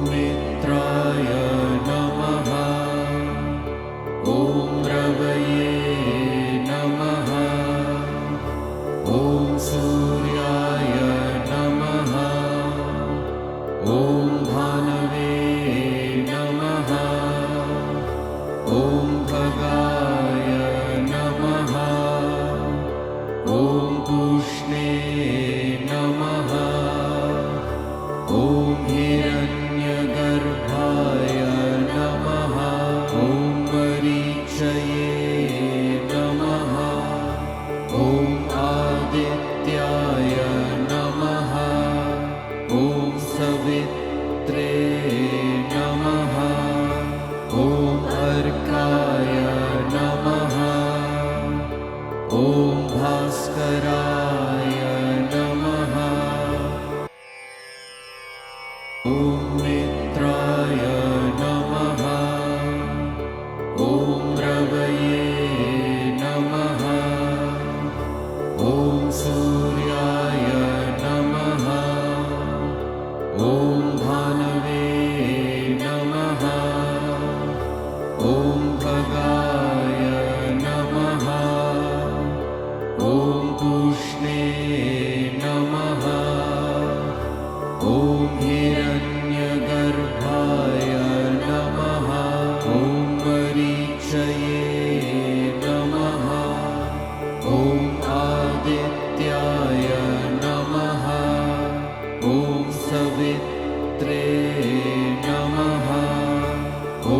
मित्राय नमः। ॐ रवये नमः। ॐ सूर्याय नमः। ॐ भानवे नमः। ॐ खगाय नमः। ॐ पूष्णे नमः। ॐ हिरण्यगर्भाय नमः। ॐ मरीचये नमः। ॐ आदित्याय नमः। ॐ सवित्रे नमः। ॐ अर्काय नमः। ॐ भास्कराय नमः। ॐ मित्राय नमः। ॐ रवये नमः। ॐ सूर्याय नमः। ॐ भानवे नमः। ॐ खगाय नमः। ॐ पूष्णे नमः। ॐ हिरण्यगर्भाय नमः। ॐ मरीचये नमः। ॐ आदित्याय नमः। ॐ सवित्रे नमः। ॐ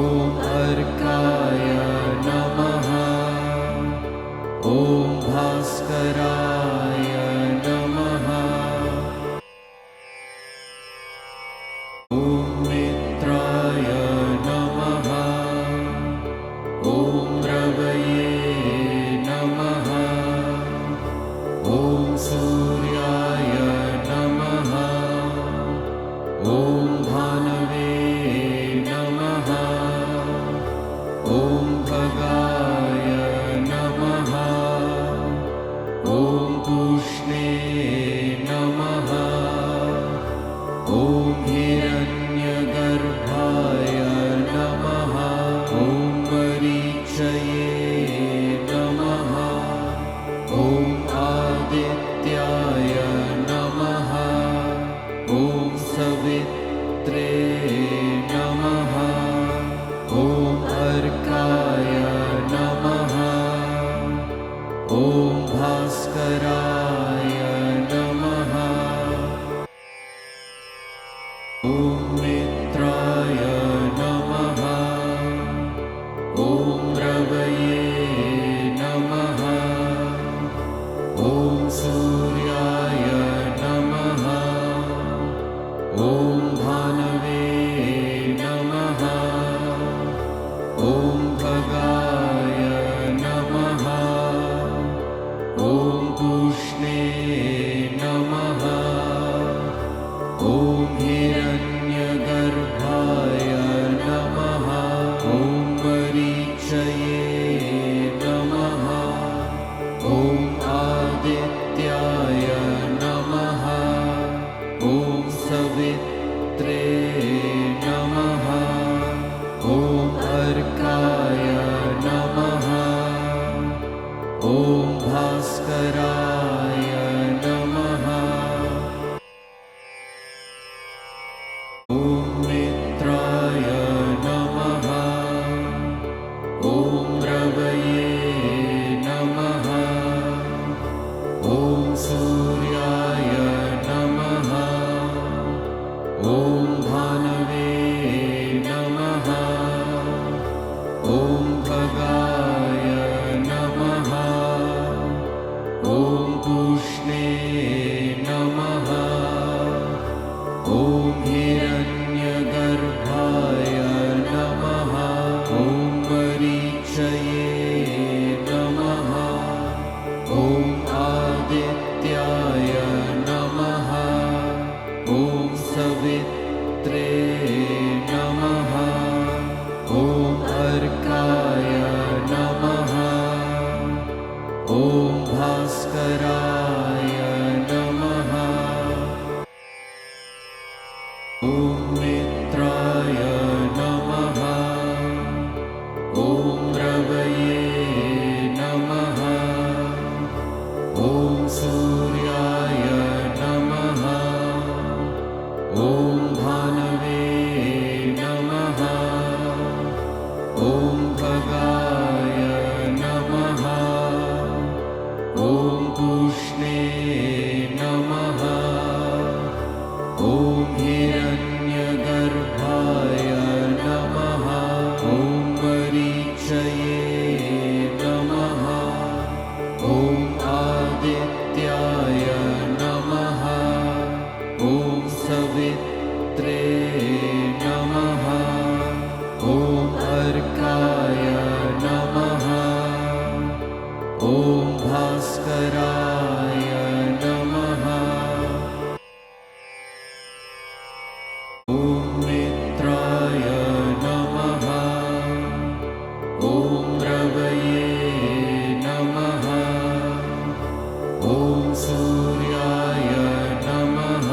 अर्काय नमः। ॐ भास्कराय नमः। ॐ मित्राय नमः। ॐ रवये नमः। ॐ सूर्याय नमः। ॐ भानवे नमः। ॐ खगाय नमः। ॐ पूष्णे नमः। ॐ हिरण्यगर्भाय नमः। ॐ मरीचये नमः। ॐ आदित्याय नमः। ॐ सवित्रे नमः। ॐ अर्काय नमः। ॐ भास्कराय नमः। ॐ मित्राय नमः। ॐ रवये नमः। ॐ सूर्याय नमः। ॐ भानवे नमः। ॐ खगाय नमः। ॐ पूष्णे नमः। ॐ हिरण्यगर्भाय नमः। ॐ मरीचये नमः। ॐ आदित्याय नमः। ॐ सवित्रे नमः। ॐ अर्काय नमः। ॐ भास्कराय नमः। ॐ मित्राय नमः। ॐ रवये नमः। ॐ सूर्याय नमः। ॐ भानवे नमः। ॐ खगाय नमः। ॐ पूष्णे नमः। ॐ हिरण्यगर्भाय नमः। ॐ मरीचये नमः। ॐ आदित्याय नमः। ॐ सवित्रे नमः। ॐ अर्काय ॐ रवये नमः। ॐ सूर्याय नमः। ॐ भानवे नमः। ॐ भगाय नमः। ॐ पूष्णे नमः। ॐ हिरण्यगर्भाय नमः। ॐ मरीचये नमः। ॐ आदित्याय नमः। ॐ सवित्रे नमः। ॐ अर्काय नमः। ॐ भास्कराय नमः। ॐ मित्राय नमः। ॐ रवये नमः। ॐ सूर्याय नमः।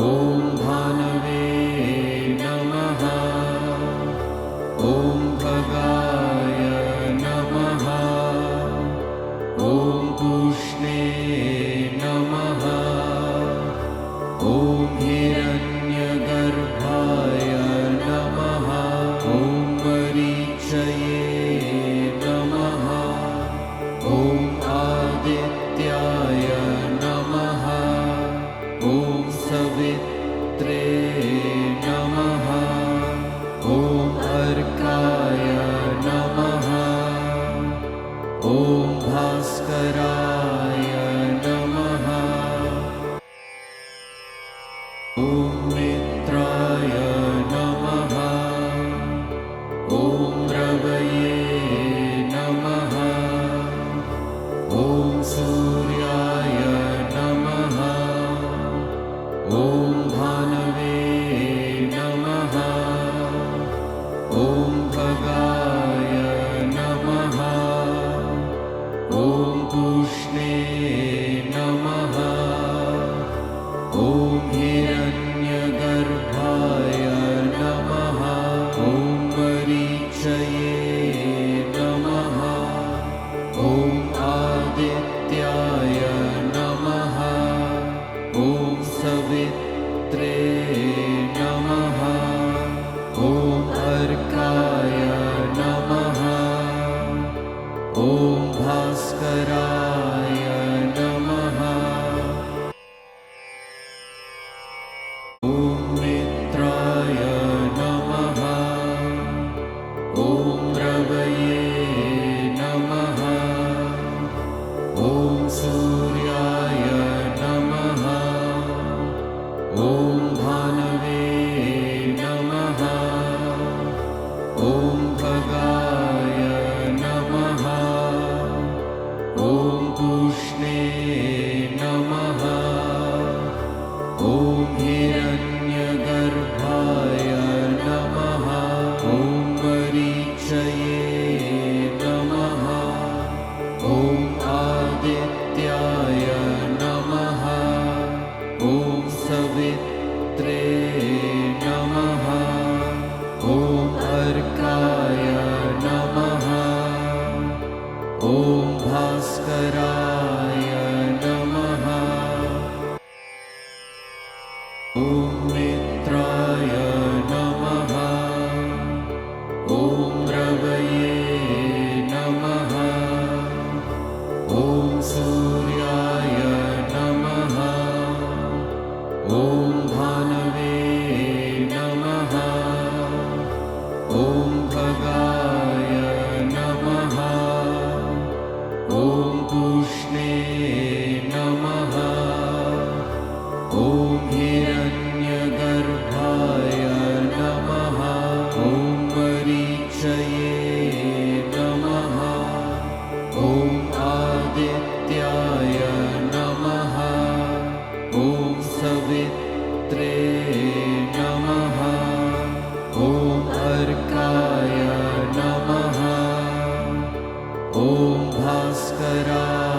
ॐ भानवे नमः। ॐ भगाय नमः। ॐ पूष्णे नमः। ॐ हिरण्यगर्भाय नमः। ॐ मरीचये नमः। ॐ आदित्याय नमः। ॐ सवित्रे नमः। ॐ अर्काय नमः। ॐ भास्कराय नमः। ॐ मित्राय नमः। ॐ रवये नमः। ॐ सूर्याय नमः। ॐ भानवे नमः। ॐ भगाय नमः। ॐ पूष्णे नमः। ॐ हिरण्यगर्भाय नमः। ॐ मरीचये नमः। ॐ आदित्याय नमः। ॐ सवित्रे नमः। ॐ अर्काय नमः। ॐ भास्कराय नमः। ॐ मित्राय नमः। ॐ रवये नमः। ॐ सूर्याय नमः। ॐ भानवे नमः। ॐ सूर्याय नमः। ॐ भानवे नमः। ॐ भगाय नमः। ॐ पूष्णे नमः। ॐ हिरण्यगर्भाय नमः। ॐ मरीचये नमः। ॐ आदित्याय नमः। ॐ सवित्रे नमः। ॐ अर्काय नमः। ॐ मित्राय नमः। ॐ रवये नमः। ॐ सूर्याय नमः। ॐ भानवे नमः। ॐ भगाय नमः। ॐ पूष्णे नमः। ॐ हिरण्यगर्भाय नमः। ॐ मरीचये नमः। ॐ आदित्याय नमः। ॐ सवित्रे नमः। ॐ अर्काय नमः। ॐ भास्कराय नमः। ॐ मित्राय नमः। ॐ रवये नमः। ॐ सूर्याय नमः। ॐ भानवे नमः। ॐ सूर्याय नमः। ॐ भानवे नमः। ॐ सूर्याय नमः। ॐ रवये नमः। ॐ मित्राय नमः। ॐ रवये नमः। ॐ सूर्याय नमः। ॐ भानवे नमः। ॐ सूर्याय नमः। ॐ रवये नमः। ॐ मित्राय नमः। ॐ सूर्याय नमः। ॐ भास्कराय नमः। ॐ भगाय नमः। ॐ पूष्णे नमः। ॐ हिरण्यगर्भाय नमः। ॐ मरीचये नमः। ॐ आदित्याय नमः। ॐ सवित्रे नमः। ॐ अर्काय नमः। ॐ भास्कराय